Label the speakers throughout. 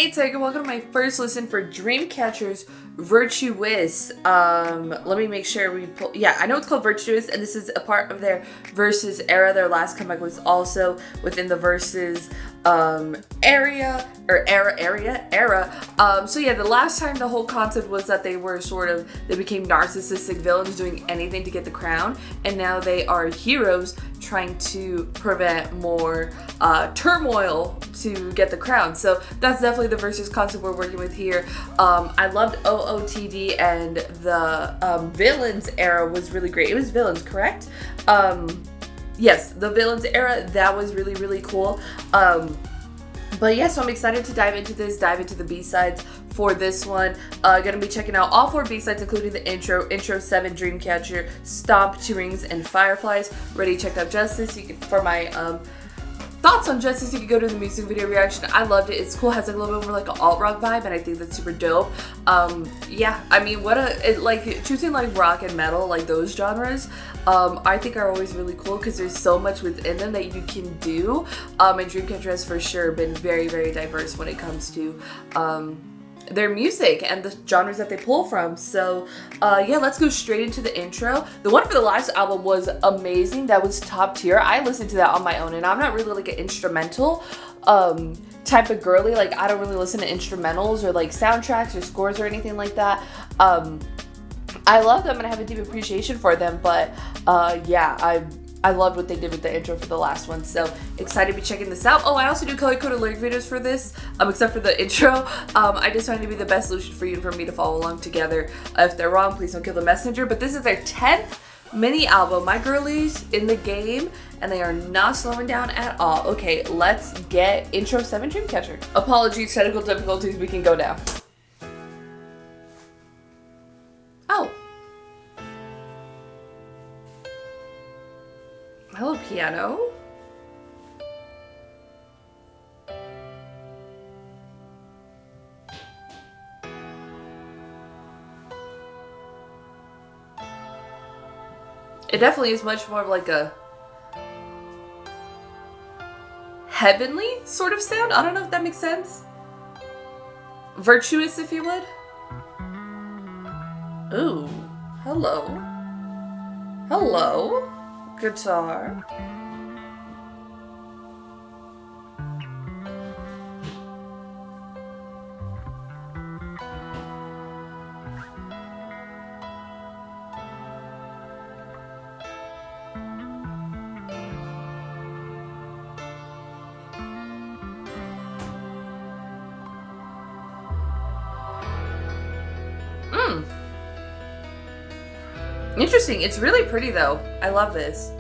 Speaker 1: Hey, it's Erika. Welcome to my first listen for Dreamcatcher's VirtuouS. Let me make sure we pull. Yeah, I know it's called VirtuouS, and this is a part of their VirtuouS era. Their last comeback was also within the VirtuouS area. So yeah, the last time the whole concept was that they became narcissistic villains doing anything to get the crown, and now they are heroes trying to prevent more turmoil to get the crown. So that's definitely the VirtuouS concept we're working with here. I loved OOTD, and the villains era was really great. It was villains, correct? Yes, the villains era, that was really, really cool. But yeah, so I'm excited to dive into the B-sides for this one. Gonna be checking out all 4 B-sides, including the intro 7, Dreamcatcher, Stomp, 2 Rings, and Fireflies. Ready to check out Justice. For my thoughts on Justice, you can go to the music video reaction. I loved it. It's cool. It has like a little bit more like an alt rock vibe, and I think that's super dope. Yeah, I mean, choosing like rock and metal, like those genres, I think are always really cool because there's so much within them that you can do. And Dreamcatcher has for sure been very, very diverse when it comes to their music and the genres that they pull from. So yeah, let's go straight into the intro. The one for the last album was amazing. That was top tier. I listened to that on my own, and I'm not really like an instrumental type of girly. Like, I don't really listen to instrumentals or like soundtracks or scores or anything like that. I love them and I have a deep appreciation for them, but yeah, I loved what they did with the intro for the last one, so excited to be checking this out. Oh, I also do color-coded lyric videos for this, except for the intro. I just wanted to be the best solution for you and for me to follow along together. If they're wrong, please don't kill the messenger. But this is their 10th mini album, my girlies in the game, and they are not slowing down at all. Okay, let's get intro 7 Dreamcatcher. Apologies, technical difficulties, we can go now. Oh. Hello, piano. It definitely is much more of like a heavenly sort of sound. I don't know if that makes sense. VirtuouS, if you would. Ooh, hello. Hello. Guitar. Interesting. It's really pretty though. I love this.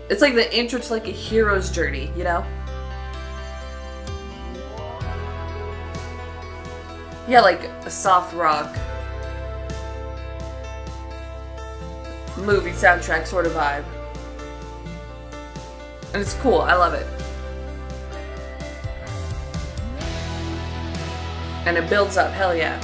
Speaker 1: It's like the intro to like a hero's journey, you know? Yeah, like a soft rock movie soundtrack sort of vibe. And it's cool. I love it. And it builds up. Hell yeah.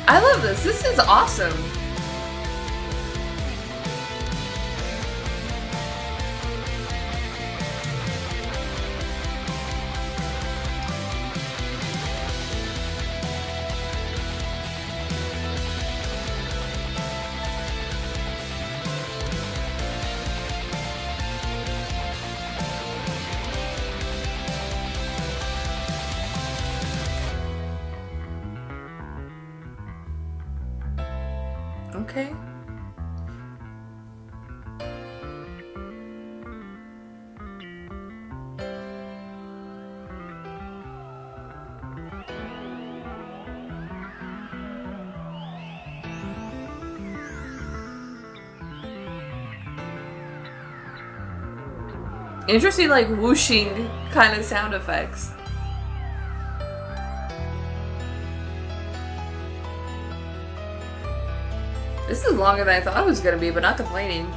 Speaker 1: I love this. This is awesome. Okay. Interesting, like whooshing kind of sound effects. This is longer than I thought it was gonna be, but not complaining.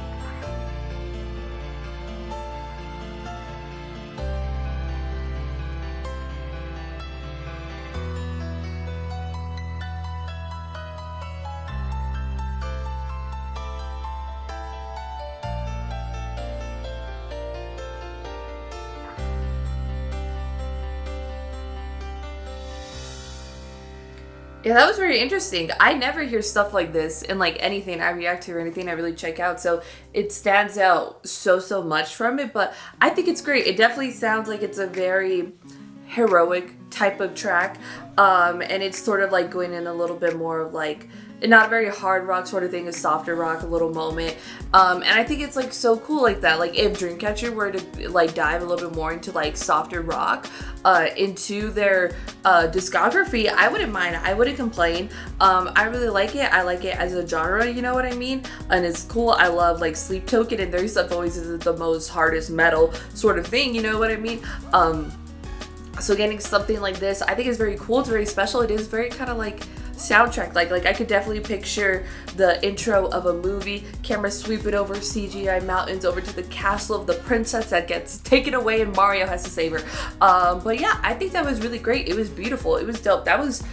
Speaker 1: Yeah, that was very interesting. I never hear stuff like this in like anything I react to or anything I really check out. So it stands out so much from it, but I think it's great. It definitely sounds like it's a very heroic type of track. And it's sort of like going in a little bit more of like, not a very hard rock sort of thing, a softer rock, a little moment. And I think it's like so cool like that. Like if Dreamcatcher were to like dive a little bit more into like softer rock into their discography, I wouldn't mind. I wouldn't complain. I really like it. I like it as a genre, you know what I mean? And it's cool. I love like Sleep Token, and their stuff always is the most hardest metal sort of thing, you know what I mean? So getting something like this, I think is very cool. It's very special. It is very kind of like soundtrack, like I could definitely picture the intro of a movie, camera sweeping over CGI mountains over to the castle of the princess that gets taken away and Mario has to save her. But yeah, I think that was really great. It was beautiful. It was dope. That was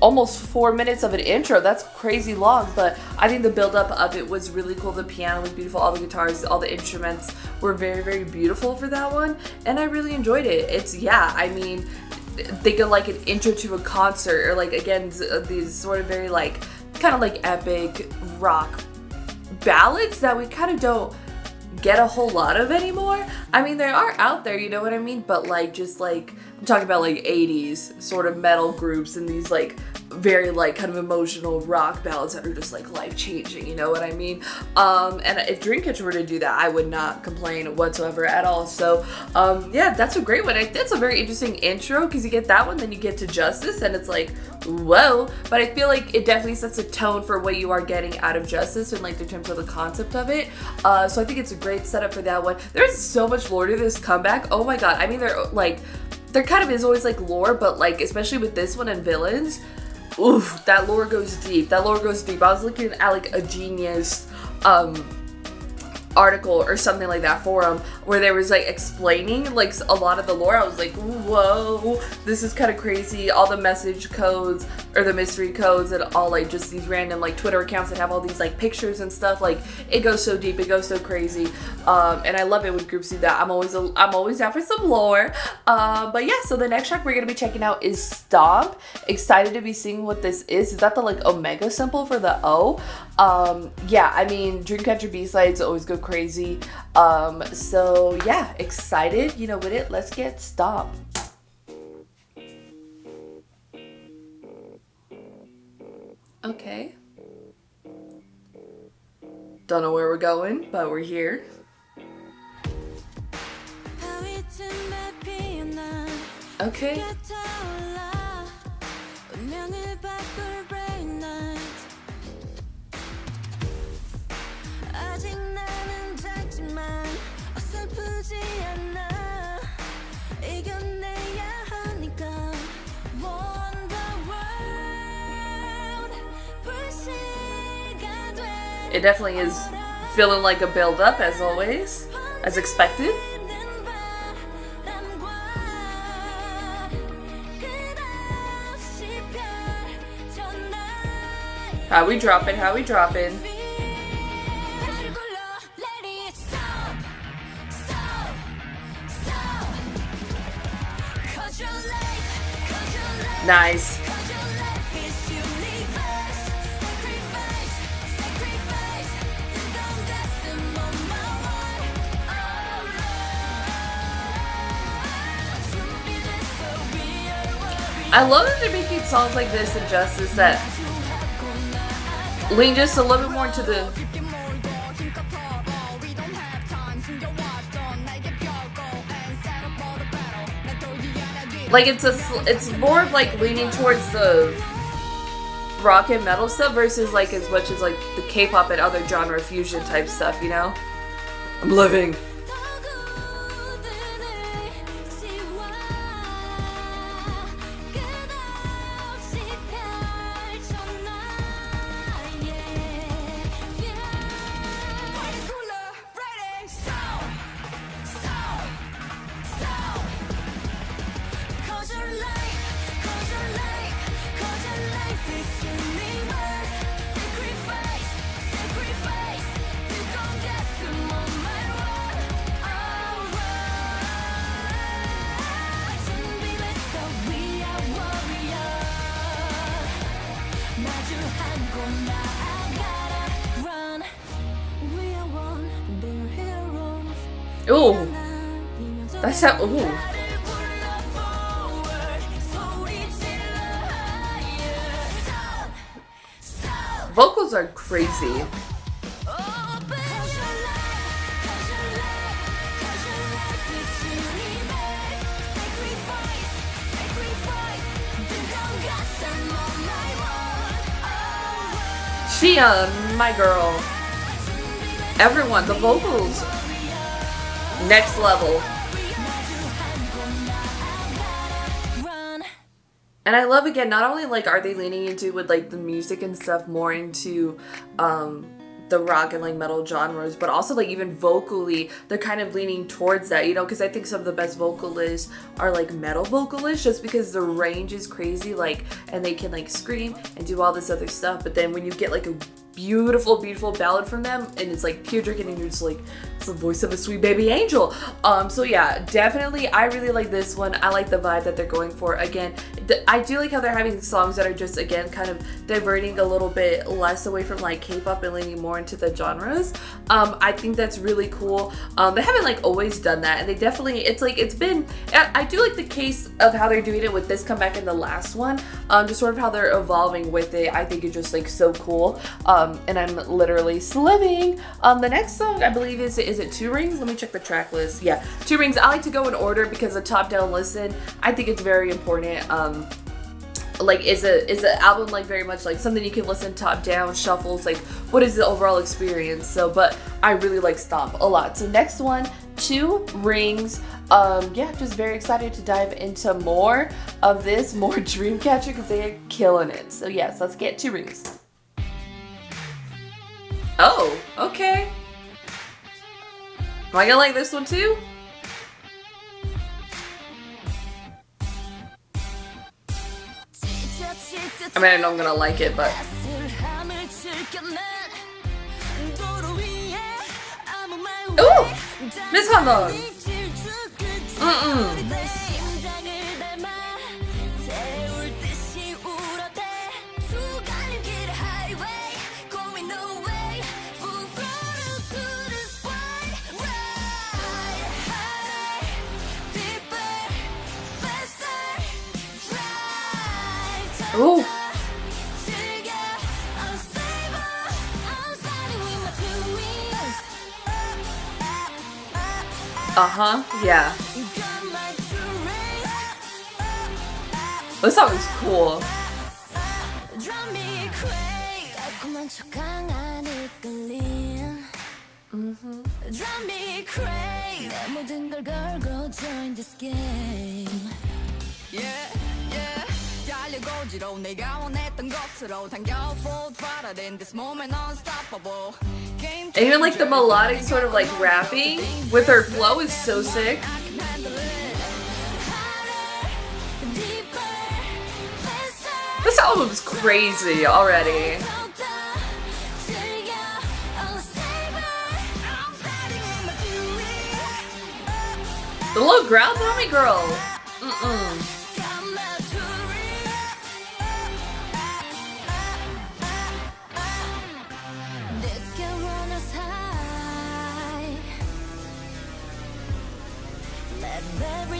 Speaker 1: almost 4 minutes of an intro. That's crazy long, but I think the build-up of it was really cool. The piano was beautiful. All the guitars, all the instruments were very beautiful for that one, and I really enjoyed it. It's, yeah, I mean, think of like an intro to a concert, or like again these sort of very like kind of like epic rock ballads that we kind of don't get a whole lot of anymore. I mean, they are out there, you know what I mean, but like just like I'm talking about like 80s sort of metal groups and these like very like kind of emotional rock ballads that are just like life-changing, you know what I mean? And if Dreamcatcher were to do that, I would not complain whatsoever at all. So yeah, that's a great one. That's a very interesting intro, because you get that one, then you get to Justice, and it's like, whoa. But I feel like it definitely sets a tone for what you are getting out of Justice and like in terms of the concept of it. So I think it's a great setup for that one. There's so much lore to this comeback. Oh my god. I mean, there kind of is always like lore, but like especially with this one and Villains, oof, that lore goes deep. That lore goes deep. I was looking at like a Genius article or something like that forum where there was like explaining like a lot of the lore. I was like, whoa, this is kind of crazy. All the message codes or the mystery codes and all like just these random like Twitter accounts that have all these like pictures and stuff. Like it goes so deep, it goes so crazy, and I love it when groups do that. I'm always down for some lore. But yeah, so the next track we're gonna be checking out is Stomp. Excited to be seeing what this is. Is that the like Omega symbol for the O? Yeah, I mean, Dreamcatcher B-sides always go crazy. So yeah, excited, you know, with it. Let's get Stomp. Okay. Don't know where we're going, but we're here. Okay. It definitely is feeling like a build-up, as always, as expected. How we dropping? How we dropping? Nice. I love that they're making songs like this in Justice that lean just a little bit more into the like it's more of like leaning towards the rock and metal stuff versus like as much as like the K-pop and other genre fusion type stuff, you know? I'm living. Ooh, that's how. Ooh. Vocals are crazy. Xian, my girl. Everyone, the vocals. Next level. And I love, again, not only like are they leaning into with like the music and stuff more into the rock and like metal genres, but also like even vocally they're kind of leaning towards that, you know, because I think some of the best vocalists are like metal vocalists just because the range is crazy, like, and they can like scream and do all this other stuff. But then when you get like a beautiful ballad from them and it's like pure drinking and you're just like, it's the voice of a sweet baby angel. So yeah, definitely I really like this one. I like the vibe that they're going for. Again, I do like how they're having songs that are just, again, kind of diverting a little bit less away from like K-pop and leaning more into the genres. I think that's really cool. They haven't like always done that, and they definitely, it's like, it's been, I do like the case of how they're doing it with this comeback and the last one, just sort of how they're evolving with it. I think it's just like so cool. And I'm literally slimming. The next song I believe is it Two Rings? Let me check the track list. Yeah, Two Rings. I like to go in order because a top down listen, I think it's very important. Like is an album like very much like something you can listen top down, shuffles, like what is the overall experience. So but I really like Stomp a lot. So next one, Two Rings. Yeah, just very excited to dive into more of this, more Dreamcatcher, because they are killing it. So yes, let's get Two Rings. Oh, okay. Am I gonna like this one too? I mean, I know I'm gonna like it, but... Ooh! Miss Hanbok! Ooh. Yeah. This song is cool. And even like the melodic sort of like rapping with her flow is so sick. This album's crazy already. The little growl Tommy girl.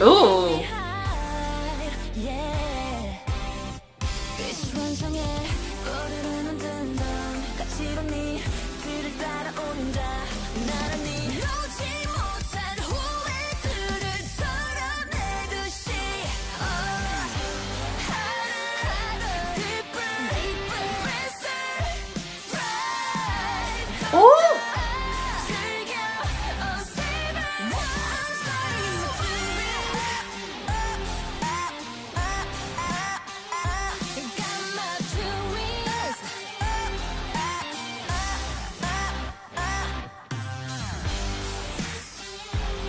Speaker 1: Ooh.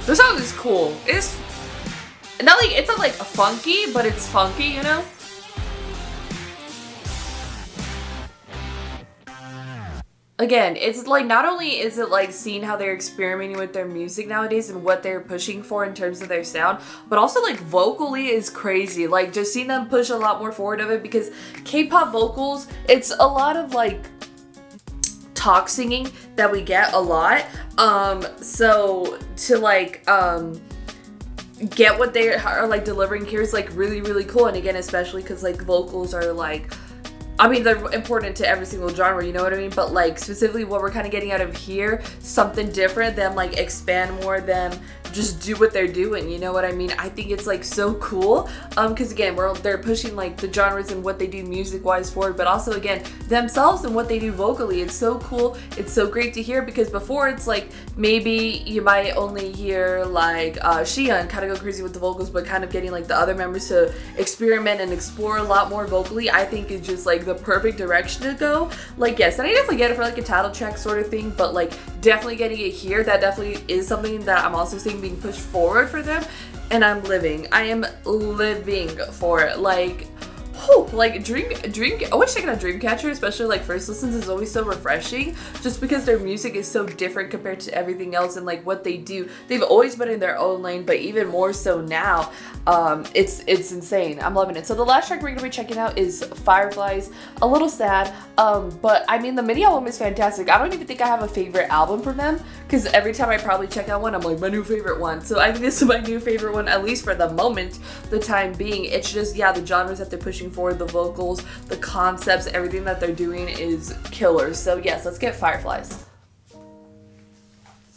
Speaker 1: The song is cool. not like, it's not like funky, but it's funky, you know? Again, it's like, not only is it like seeing how they're experimenting with their music nowadays and what they're pushing for in terms of their sound, but also like vocally is crazy. Like just seeing them push a lot more forward of it, because K-pop vocals, it's a lot of like talk singing that we get a lot. So to like get what they are like delivering here is like really, really cool. And again, especially because like vocals are like, I mean, they're important to every single genre, you know what I mean? But like specifically what we're kind of getting out of here, something different, them like expand more, them just do what they're doing, you know what I mean? I think it's like so cool, because again, they're pushing like the genres and what they do music wise forward, but also again themselves and what they do vocally. It's so cool, it's so great to hear, because before it's like maybe you might only hear like Xian kind of go crazy with the vocals, but kind of getting like the other members to experiment and explore a lot more vocally, I think is just like the perfect direction to go. Like yes, and I definitely get it for like a title track sort of thing, but like definitely getting it here, that definitely is something that I'm also seeing being pushed forward for them, and I am living for it. Like I wish checking out Dreamcatcher, especially like first listens, is always so refreshing, just because their music is so different compared to everything else, and like what they do, they've always been in their own lane, but even more so now. It's insane. I'm loving it. So the last track we're gonna be checking out is Fireflies. A little sad, but I mean the mini album is fantastic. I don't even think I have a favorite album from them, because every time I probably check out one, I'm like, my new favorite one. So I think this is my new favorite one, at least for the moment, the time being. It's just, yeah, the genres that they're pushing forward, the vocals, the concepts, everything that they're doing is killer. So yes, let's get Fireflies.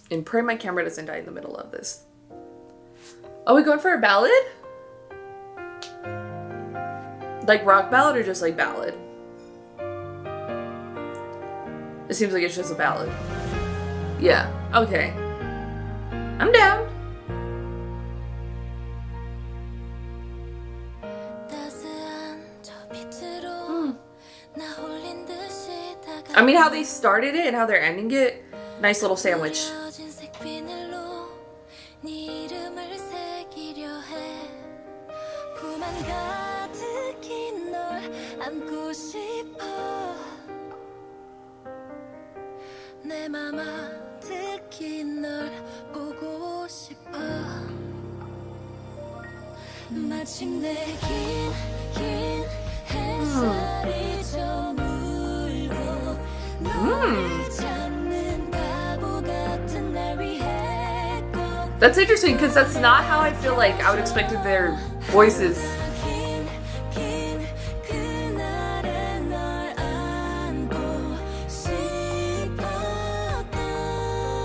Speaker 1: And pray my camera doesn't die in the middle of this. Are we going for a ballad? Like rock ballad or just like ballad? It seems like it's just a ballad. Yeah, okay. I'm down. I mean, how they started it and how they're ending it, nice little sandwich. That's interesting, because that's not how I feel like I would expect their voices.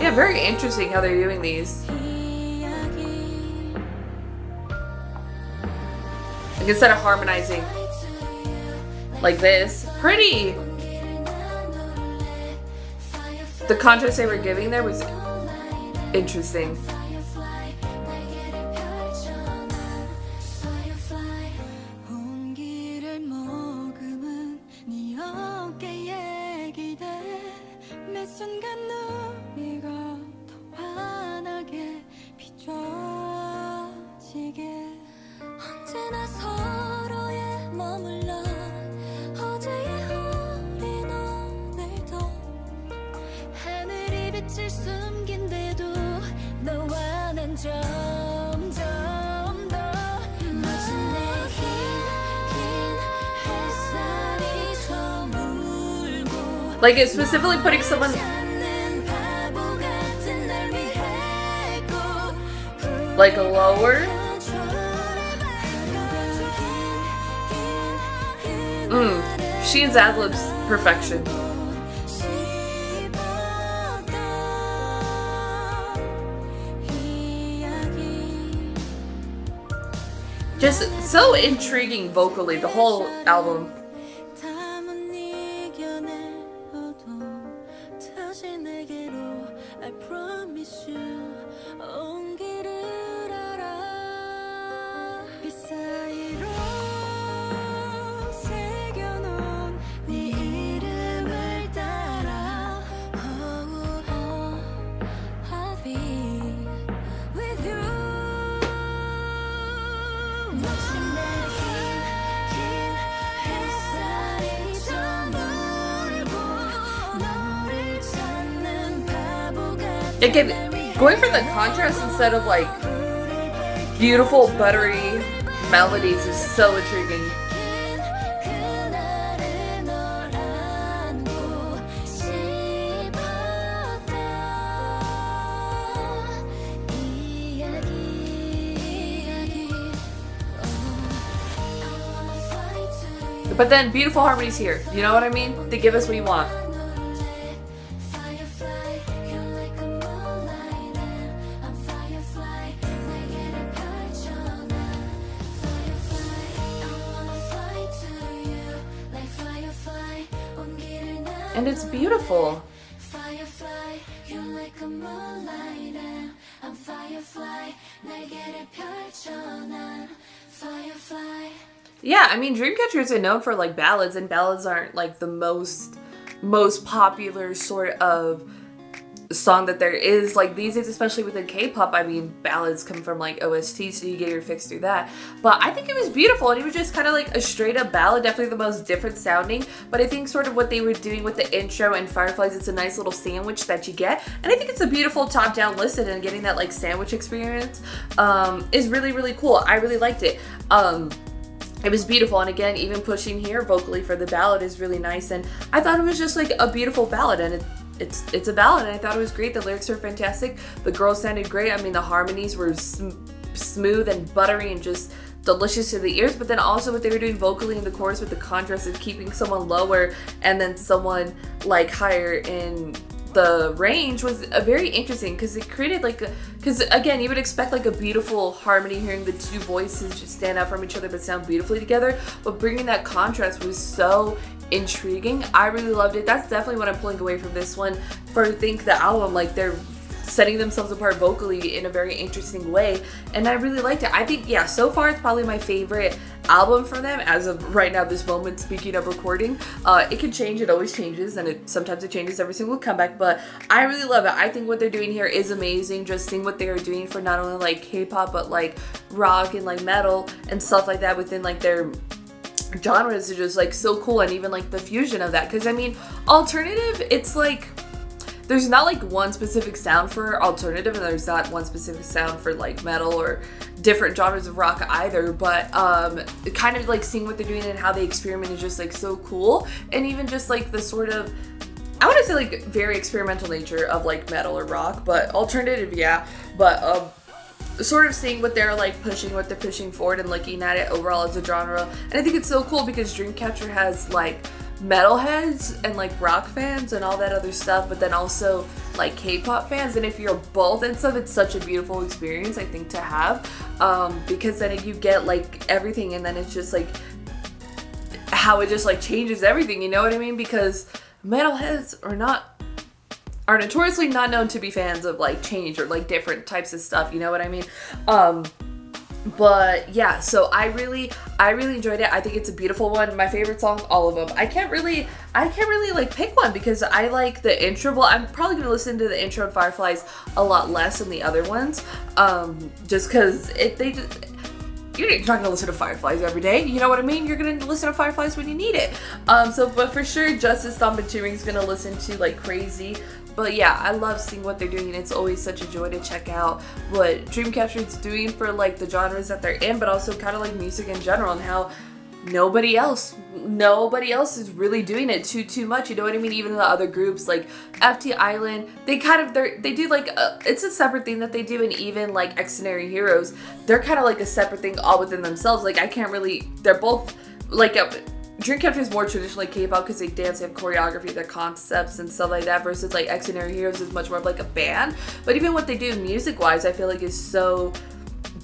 Speaker 1: Yeah, very interesting how they're doing these. Like instead of harmonizing like this, pretty. The contrast they were giving there was interesting. Like it's specifically putting someone like lower. She's ad-libs perfection. Just so intriguing vocally, the whole album. Again, going for the contrast instead of like beautiful buttery melodies is so intriguing. But then beautiful harmonies here. You know what I mean? They give us what you want. And it's beautiful. Yeah, I mean, Dreamcatcher is known for like ballads, and ballads aren't like the most popular sort of song that there is like these days, especially within K-pop. I mean, ballads come from like OST, so you get your fix through that. But I think it was beautiful, and it was just kind of like a straight up ballad, definitely the most different sounding. But I think sort of what they were doing with the intro and Fireflies, it's a nice little sandwich that you get, and I think it's a beautiful top down listen, and getting that like sandwich experience is really, really cool. I really liked it. It was beautiful, and again, even pushing here vocally for the ballad is really nice, and I thought it was just like a beautiful ballad, and it's a ballad, and I thought it was great. The lyrics were fantastic. The girls sounded great. I mean, the harmonies were smooth and buttery and just delicious to the ears, but then also what they were doing vocally in the chorus with the contrast of keeping someone lower and then someone like higher in the range was very interesting, because it created like because again, you would expect like a beautiful harmony, hearing the two voices just stand out from each other but sound beautifully together, but bringing that contrast was so intriguing. I really loved it. That's definitely what I'm pulling away from this one. For I think the album, like they're setting themselves apart vocally in a very interesting way, and I really liked it. I think, yeah, so far it's probably my favorite album for them as of right now, this moment, speaking of recording. It can change, it always changes, and sometimes it changes every single comeback, but I really love it. I think what they're doing here is amazing. Just seeing what they are doing for not only like K-pop, but like rock and like metal and stuff like that within like their genres is just like so cool, and even like the fusion of that, because I mean, alternative, it's like there's not like one specific sound for alternative, and there's not one specific sound for like metal or different genres of rock either, but kind of like seeing what they're doing and how they experiment is just like so cool. And even just like the sort of, I want to say like very experimental nature of like metal or rock, but alternative, yeah, but sort of seeing what they're like pushing, what they're pushing forward, and looking at it overall as a genre. And I think it's so cool because Dreamcatcher has like metalheads and like rock fans and all that other stuff, but then also like K-pop fans, and if you're both and stuff, it's such a beautiful experience, I think, to have, because then you get like everything, and then it's just like how it just like changes everything, you know what I mean? Because metalheads are notoriously not known to be fans of like change or like different types of stuff, you know what I mean? But yeah, so I really enjoyed it. I think it's a beautiful one. My favorite song, all of them. I can't really like pick one because I like the intro. Well, I'm probably gonna listen to the intro of Fireflies a lot less than the other ones, just because you're not gonna listen to Fireflies every day, you know what I mean? You're gonna listen to Fireflies when you need it. But for sure, Justice, Stomp, and Turing's gonna listen to like crazy. But yeah, I love seeing what they're doing, and it's always such a joy to check out what Dreamcatcher is doing for like the genres that they're in, but also kind of like music in general, and how nobody else is really doing it too much, you know what I mean? Even the other groups like FT Island, they do like it's a separate thing that they do, and even like Extraordinary Heroes, they're kind of like a separate thing all within themselves. Like they're both like Dreamcatcher is more traditionally K-pop because they dance, they have choreography, their concepts and stuff like that, versus like Extraordinary Heroes is much more of like a band. But even what they do music-wise, I feel like is so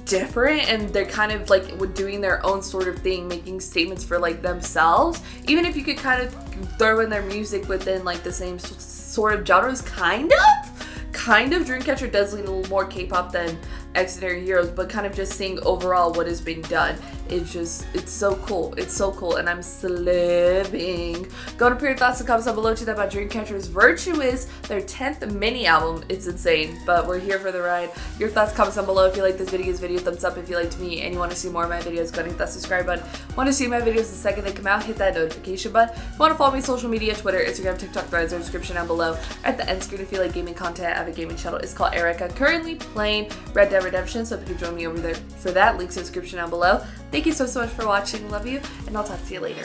Speaker 1: different, and they're kind of like doing their own sort of thing, making statements for like themselves. Even if you could kind of throw in their music within like the same sort of genres, kind of Dreamcatcher does lean a little more K-pop than extraordinary heroes, but kind of just seeing overall what has been done. It's so cool. It's so cool, and I'm slipping. Go to put your thoughts and comments down below to that about Dreamcatcher's VirtuouS, their 10th mini album. It's insane, but we're here for the ride. Your thoughts, comments down below. If you like this video, thumbs up. If you liked me and you want to see more of my videos, go and hit that subscribe button. Want to see my videos the second they come out, hit that notification button. If you want to follow me on social media, Twitter, Instagram, TikTok, Threads, or description down below. At the end screen, if you like gaming content, I have a gaming channel. It's called Erika. Currently playing Red Dead Redemption, so if you could join me over there for that, links in the description down below. Thank you so much for watching. Love you, and I'll talk to you later.